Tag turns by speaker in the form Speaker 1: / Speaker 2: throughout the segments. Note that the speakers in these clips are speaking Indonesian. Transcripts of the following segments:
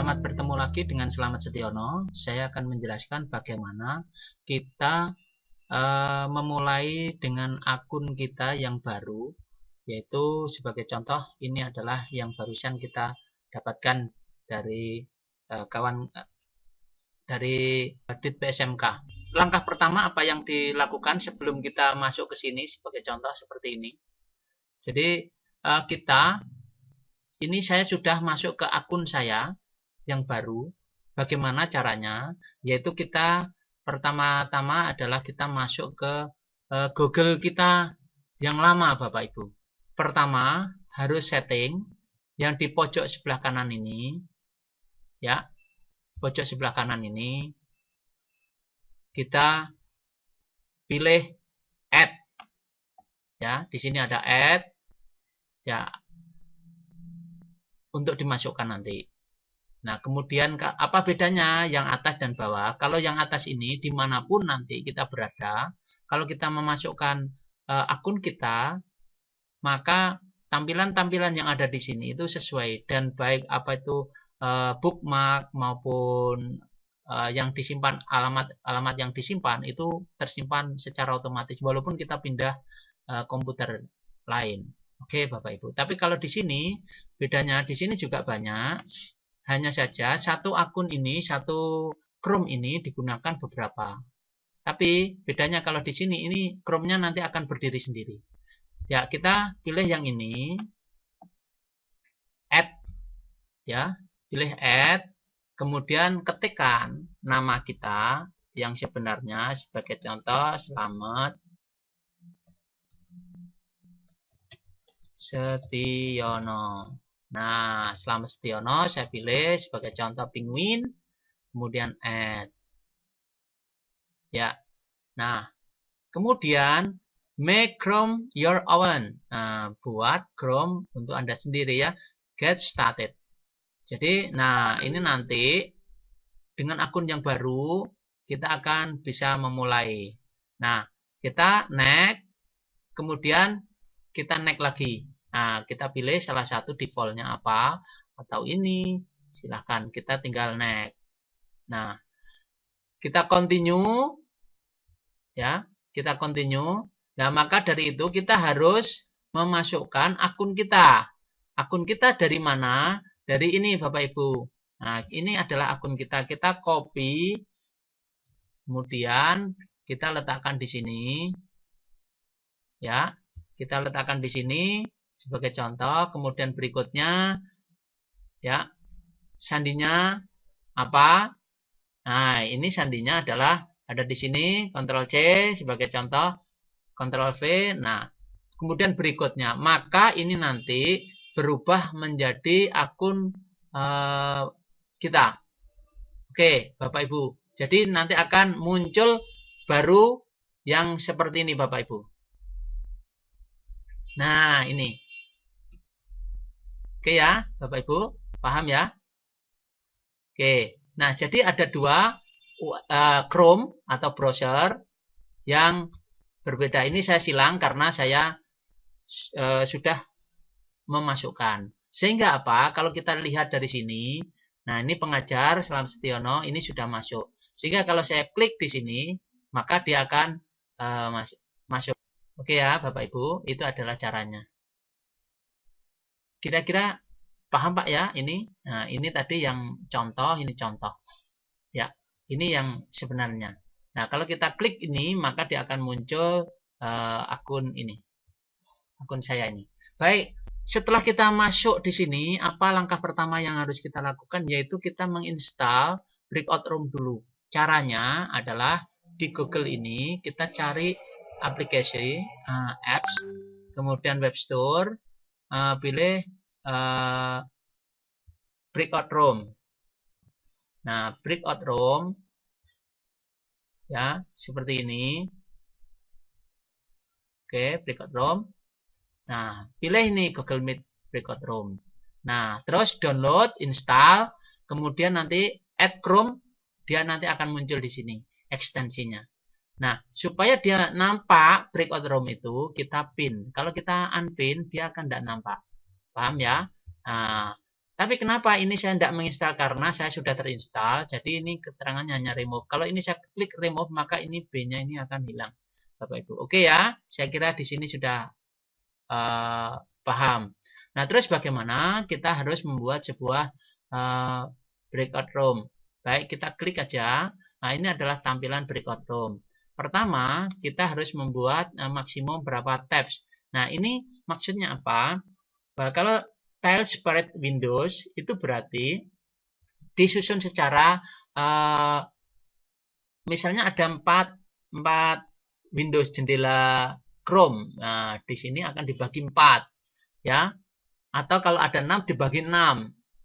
Speaker 1: Selamat bertemu lagi dengan Slamet Setiono. Saya akan menjelaskan bagaimana kita memulai dengan akun kita yang baru, yaitu sebagai contoh ini adalah yang barusan kita dapatkan dari dari Dit PSMK. Langkah pertama apa yang dilakukan sebelum kita masuk ke sini sebagai contoh seperti ini. Jadi ini saya sudah masuk ke akun saya yang baru. Bagaimana caranya? Yaitu kita pertama-tama adalah kita masuk ke Google kita yang lama, Bapak Ibu. Pertama, harus setting yang di pojok sebelah kanan ini. Ya, pojok sebelah kanan ini. Kita pilih add. Ya, di sini ada add. Ya, untuk dimasukkan nanti. Nah, kemudian apa bedanya yang atas dan bawah? Kalau yang atas ini, dimanapun nanti kita berada, kalau kita memasukkan akun kita, maka tampilan-tampilan yang ada di sini itu sesuai. Dan baik apa itu bookmark maupun yang disimpan, alamat yang disimpan, itu tersimpan secara otomatis, walaupun kita pindah komputer lain. Oke, Bapak Ibu. Tapi kalau di sini, bedanya di sini juga banyak. Hanya saja satu akun ini, satu Chrome ini digunakan beberapa. Tapi bedanya kalau di sini, ini Chrome-nya nanti akan berdiri sendiri. Ya, kita pilih yang ini. Add. Ya, pilih add. Kemudian ketikkan nama kita yang sebenarnya, sebagai contoh, Slamet Setiono. Nah, Slamet Setiono saya pilih sebagai contoh penguin, kemudian add. Ya. Nah, kemudian make Chrome your own. Nah, buat Chrome untuk Anda sendiri ya. Get started. Jadi, nah ini nanti dengan akun yang baru kita akan bisa memulai. Nah, kita next, kemudian kita next lagi. Nah, kita pilih salah satu defaultnya apa, atau ini, silahkan kita tinggal next. Nah, kita continue, ya, kita continue. Nah, maka dari itu kita harus memasukkan akun kita. Akun kita dari mana? Dari ini, Bapak Ibu. Nah, ini adalah akun kita. Kita copy, kemudian kita letakkan di sini, ya, kita letakkan di sini. Sebagai contoh, kemudian berikutnya, ya, sandinya apa? Nah, ini sandinya adalah ada di sini, Ctrl C sebagai contoh, Ctrl V. Nah, kemudian berikutnya, maka ini nanti berubah menjadi akun kita. Oke, Bapak Ibu. Jadi nanti akan muncul baru yang seperti ini, Bapak Ibu. Nah, ini. Oke ya, Bapak Ibu, paham ya? Oke, nah jadi ada dua Chrome atau browser yang berbeda. Ini saya silang karena saya sudah memasukkan. Sehingga apa? Kalau kita lihat dari sini, nah ini pengajar Slamet Setiono ini sudah masuk. Sehingga kalau saya klik di sini, maka dia akan masuk. Oke ya, Bapak Ibu, itu adalah caranya. Kira-kira paham Pak ya ini? Nah, ini tadi yang contoh, ini contoh. Ya, ini yang sebenarnya. Nah, kalau kita klik ini, maka dia akan muncul akun ini. Akun saya ini. Baik, setelah kita masuk di sini, apa langkah pertama yang harus kita lakukan? Yaitu kita menginstal Breakout Room dulu. Caranya adalah di Google ini, kita cari aplikasi, apps, kemudian web store, pilih Breakout Room. Nah, Breakout Room ya, seperti ini. Oke, Breakout Room. Nah, pilih ini Google Meet Breakout Room. Nah, terus download, install, kemudian nanti add Chrome, dia nanti akan muncul di sini ekstensinya. Nah, supaya dia nampak Breakout Room itu, kita pin. Kalau kita unpin, dia akan tidak nampak. Paham ya? Nah, Tapi kenapa ini saya tidak menginstal? Karena saya sudah terinstall. Jadi ini keterangannya hanya remove. Kalau ini saya klik remove, maka ini B-nya ini akan hilang, Bapak Ibu. Oke ya, saya kira di sini sudah paham. Nah, terus bagaimana kita harus membuat sebuah breakout room? Baik, kita klik aja. Nah, ini adalah tampilan breakout room. Pertama, kita harus membuat maksimum berapa tabs. Nah, ini maksudnya apa? Kalau tile separate windows itu berarti disusun secara misalnya ada 4 Windows jendela Chrome. Nah, di sini akan dibagi 4 ya. Atau kalau ada 6 dibagi 6.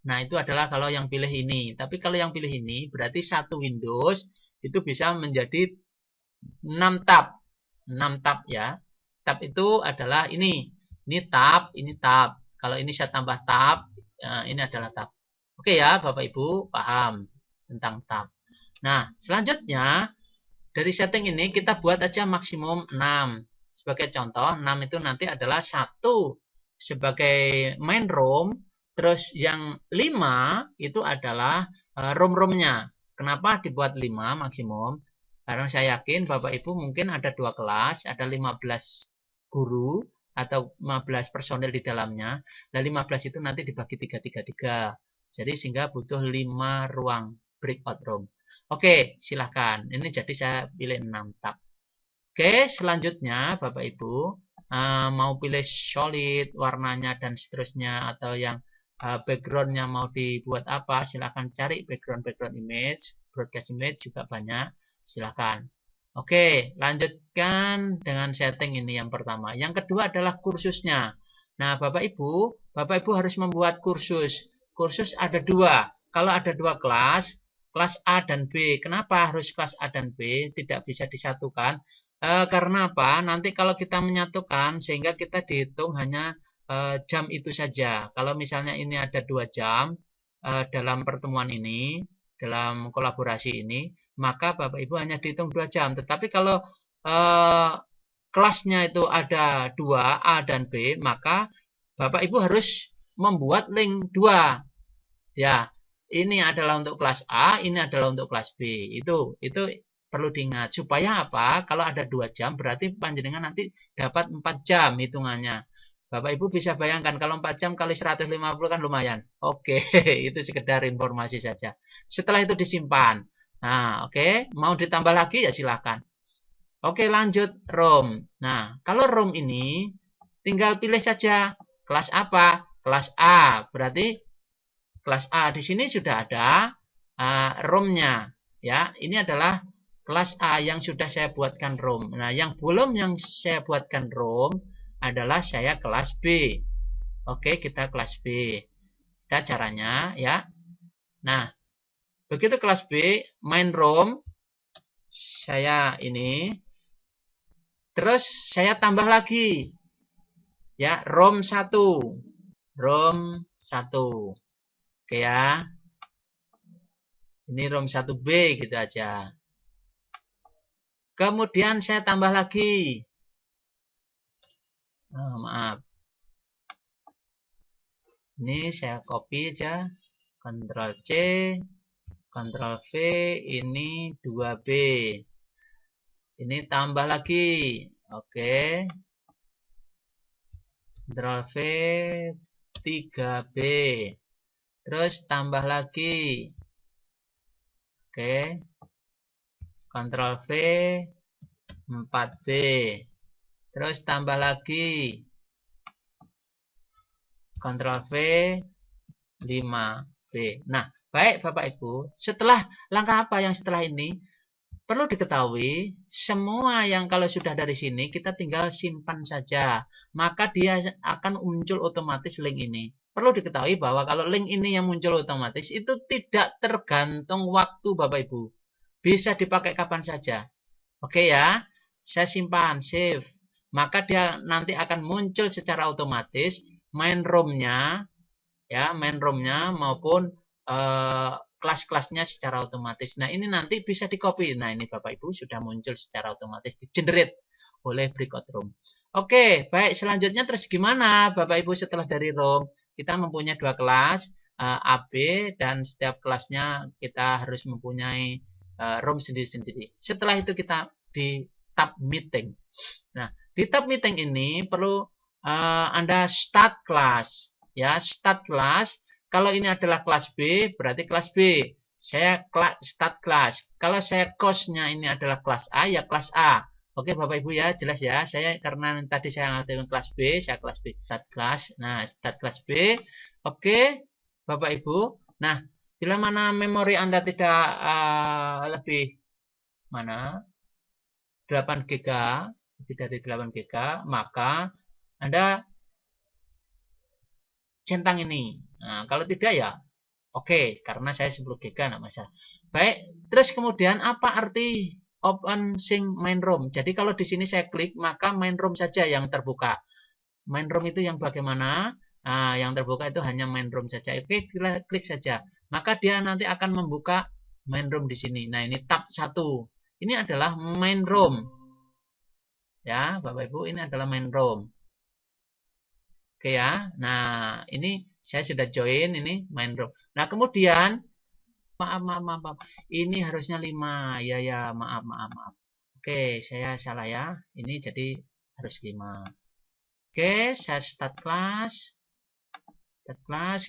Speaker 1: Nah, itu adalah kalau yang pilih ini. Tapi kalau yang pilih ini berarti satu Windows itu bisa menjadi 6 tab. 6 tab ya. Tab itu adalah ini. Ini tab, ini tab. Kalau ini saya tambah tab, ini adalah tab. Oke ya, Bapak Ibu paham tentang tab. Nah, selanjutnya dari setting ini kita buat aja maksimum 6. Sebagai contoh, 6 itu nanti adalah 1 sebagai main room, terus yang 5 itu adalah room-roomnya. Kenapa dibuat 5 maksimum? Karena saya yakin Bapak Ibu mungkin ada 2 kelas, ada 15 guru atau 15 personil di dalamnya. Nah, 15 itu nanti dibagi 3. Jadi sehingga butuh 5 ruang breakout room. Oke, silahkan. Ini jadi saya pilih 6 tab. Oke, selanjutnya Bapak Ibu mau pilih solid warnanya dan seterusnya, atau yang backgroundnya mau dibuat apa, silahkan cari background image, broadcast image juga banyak, silahkan. Oke, lanjutkan dengan setting ini yang pertama. Yang kedua adalah kursusnya. Nah, Bapak Ibu harus membuat kursus. Kursus ada 2. Kalau ada 2 kelas A dan B. Kenapa harus kelas A dan B? Tidak bisa disatukan. Karena apa? Nanti kalau kita menyatukan, sehingga kita dihitung hanya jam itu saja. Kalau misalnya ini ada 2 jam dalam pertemuan ini, dalam kolaborasi ini, maka Bapak Ibu hanya dihitung 2 jam. Tetapi kalau kelasnya itu ada 2, A dan B, maka Bapak Ibu harus membuat link 2. Ya, ini adalah untuk kelas A, ini adalah untuk kelas B. Itu perlu diingat. Supaya apa? Kalau ada 2 jam, berarti panjenengan nanti dapat 4 jam hitungannya. Bapak Ibu bisa bayangkan kalau 4 jam kali 150 kan lumayan. Oke, itu sekedar informasi saja. Setelah itu disimpan. Nah, oke, mau ditambah lagi ya silakan. Oke, lanjut ROM. Nah, kalau ROM ini tinggal pilih saja kelas apa? Kelas A. Berarti kelas A di sini sudah ada ROM-nya. Ya, ini adalah kelas A yang sudah saya buatkan ROM. Nah, yang belum yang saya buatkan ROM adalah saya kelas B. Oke, kita kelas B. Kita caranya ya. Nah, begitu kelas B, main ROM saya ini. Terus saya tambah lagi. Ya, ROM 1. ROM 1. Oke ya. Ini ROM 1B gitu aja. Kemudian saya tambah lagi. Oh, maaf. Ini saya copy aja. Ctrl C, Ctrl V, ini 2B. Ini tambah lagi. Oke. Ctrl V, 3B. Terus tambah lagi. Oke. Ctrl V, 4B. Terus tambah lagi. Ctrl V, 5B. Nah, baik Bapak Ibu, setelah langkah apa yang setelah ini? Perlu diketahui, semua yang kalau sudah dari sini, kita tinggal simpan saja. Maka dia akan muncul otomatis link ini. Perlu diketahui bahwa kalau link ini yang muncul otomatis, itu tidak tergantung waktu Bapak Ibu. Bisa dipakai kapan saja. Oke ya, saya simpan, save. Maka dia nanti akan muncul secara otomatis main ROM-nya, ya, main ROM-nya maupun kelas-kelasnya secara otomatis. Nah, ini nanti bisa di-copy. Nah, ini Bapak Ibu sudah muncul secara otomatis, di-generate oleh breakout room. Oke, baik. Selanjutnya terus gimana Bapak Ibu setelah dari ROM? Kita mempunyai 2 kelas. AB dan setiap kelasnya kita harus mempunyai room sendiri-sendiri. Setelah itu kita di tab meeting. Nah, di tab meeting ini perlu Anda start class. Ya, start class. Kalau ini adalah kelas B, berarti kelas B. Saya start class. Kalau saya course-nya ini adalah kelas A, ya kelas A. Oke, Bapak Ibu ya, jelas ya. Saya karena tadi saya ngaktifkan kelas B, saya kelas B. Start class. Nah, start kelas B. Oke, Bapak Ibu. Nah, bila mana memori Anda tidak lebih mana 8 GB, lebih dari 8 GB, maka Anda centang ini. Nah, kalau tidak ya oke, karena saya 10 GB enggak masalah. Baik, terus kemudian apa arti open sync main room? Jadi kalau di sini saya klik, maka main room saja yang terbuka. Main room itu yang bagaimana? Nah, yang terbuka itu hanya main room saja. Oke, kita klik saja. Maka dia nanti akan membuka main room di sini. Nah, ini tab 1. Ini adalah main room. Ya, Bapak Ibu, ini adalah main room. Oke ya. Nah, ini saya sudah join ini main room. Nah, kemudian maaf. Ini harusnya 5. Ya, maaf. Oke, saya salah ya. Ini jadi harus 5. Oke, saya start class.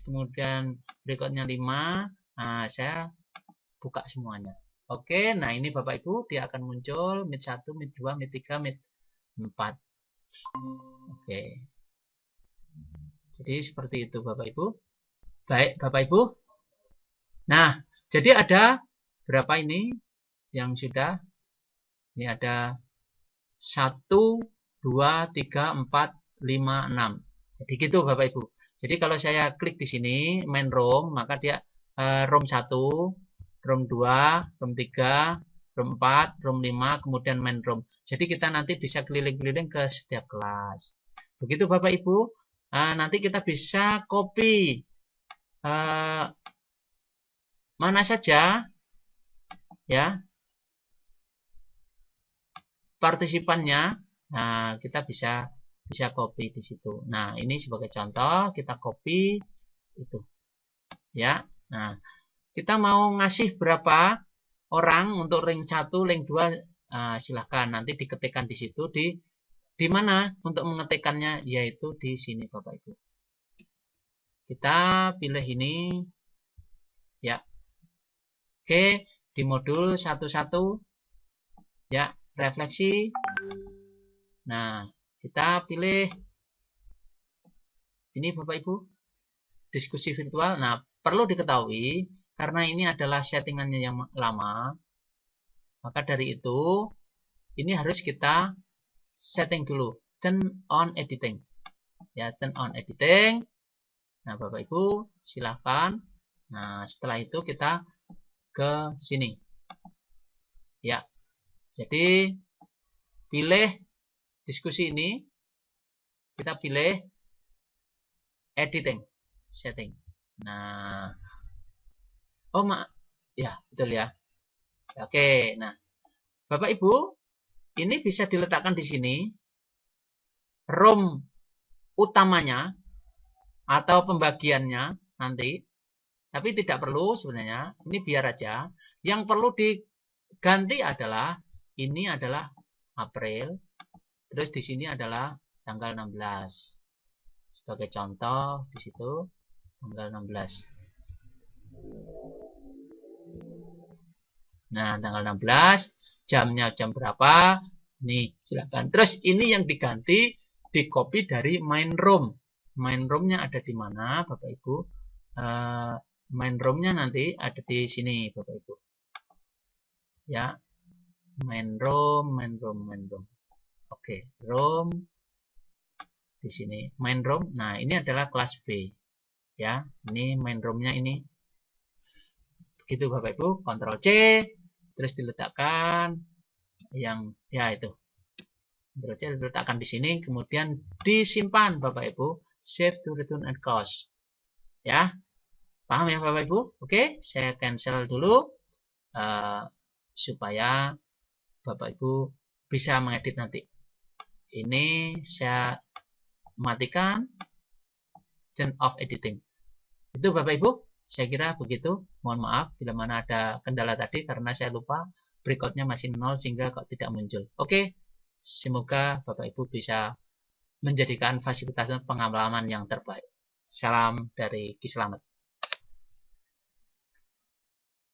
Speaker 1: Kemudian berikutnya 5. Nah, saya buka semuanya. Oke, nah ini Bapak Ibu, dia akan muncul mid 1, mid 2, mid 3, mid 4. Oke. Jadi seperti itu Bapak Ibu. Baik Bapak Ibu. Nah, jadi ada berapa ini yang sudah? Ini ada 1, 2, 3, 4, 5, 6. Jadi gitu Bapak Ibu. Jadi kalau saya klik di sini main room, maka dia room 1, room 2, room 3, room 4, room 5, kemudian main room. Jadi kita nanti bisa keliling-keliling ke setiap kelas. Begitu Bapak Ibu. Nanti kita bisa copy mana saja ya partisipannya. Nah, kita bisa copy di situ. Nah, ini sebagai contoh kita copy itu. Ya. Nah, kita mau ngasih berapa orang untuk ring 1, ring 2 silahkan nanti diketikkan di situ di mana untuk mengetikkannya, yaitu di sini Bapak Ibu. Kita pilih ini ya. Oke, di modul 11 ya, refleksi. Nah, kita pilih ini Bapak Ibu, diskusi virtual. Nah, perlu diketahui karena ini adalah settingannya yang lama, maka dari itu ini harus kita setting dulu, turn on editing. Ya, turn on editing. Nah, Bapak Ibu, silahkan. Nah, setelah itu kita ke sini. Ya. Jadi pilih diskusi ini. Kita pilih editing, setting. Nah, ya, betul ya. Oke, nah, Bapak Ibu, ini bisa diletakkan di sini room utamanya atau pembagiannya nanti, tapi tidak perlu sebenarnya. Ini biar aja. Yang perlu diganti adalah ini adalah April, terus di sini adalah tanggal 16. Sebagai contoh di situ tanggal 16. Nah, tanggal 16, jamnya jam berapa? Nih, silakan. Terus ini yang diganti, di copy dari main room. Main roomnya ada di mana, Bapak Ibu? Main roomnya nanti ada di sini, Bapak Ibu. Ya, main room. Oke, room di sini. Main room. Nah, ini adalah kelas B. Ya, ini main roomnya ini. Begitu Bapak Ibu, Ctrl C. Terus diletakkan yang ya itu. Ctrl C diletakkan di sini, kemudian disimpan Bapak Ibu, save to return and cost. Ya, paham ya Bapak Ibu? Oke, saya cancel dulu supaya Bapak Ibu bisa mengedit nanti. Ini saya matikan, turn off editing. Itu Bapak Ibu, saya kira begitu. Mohon maaf bila mana ada kendala tadi karena saya lupa breakoutnya masih 0 sehingga kok tidak muncul. Oke, semoga Bapak Ibu bisa menjadikan fasilitas pengalaman yang terbaik. Salam dari Ki Slamet.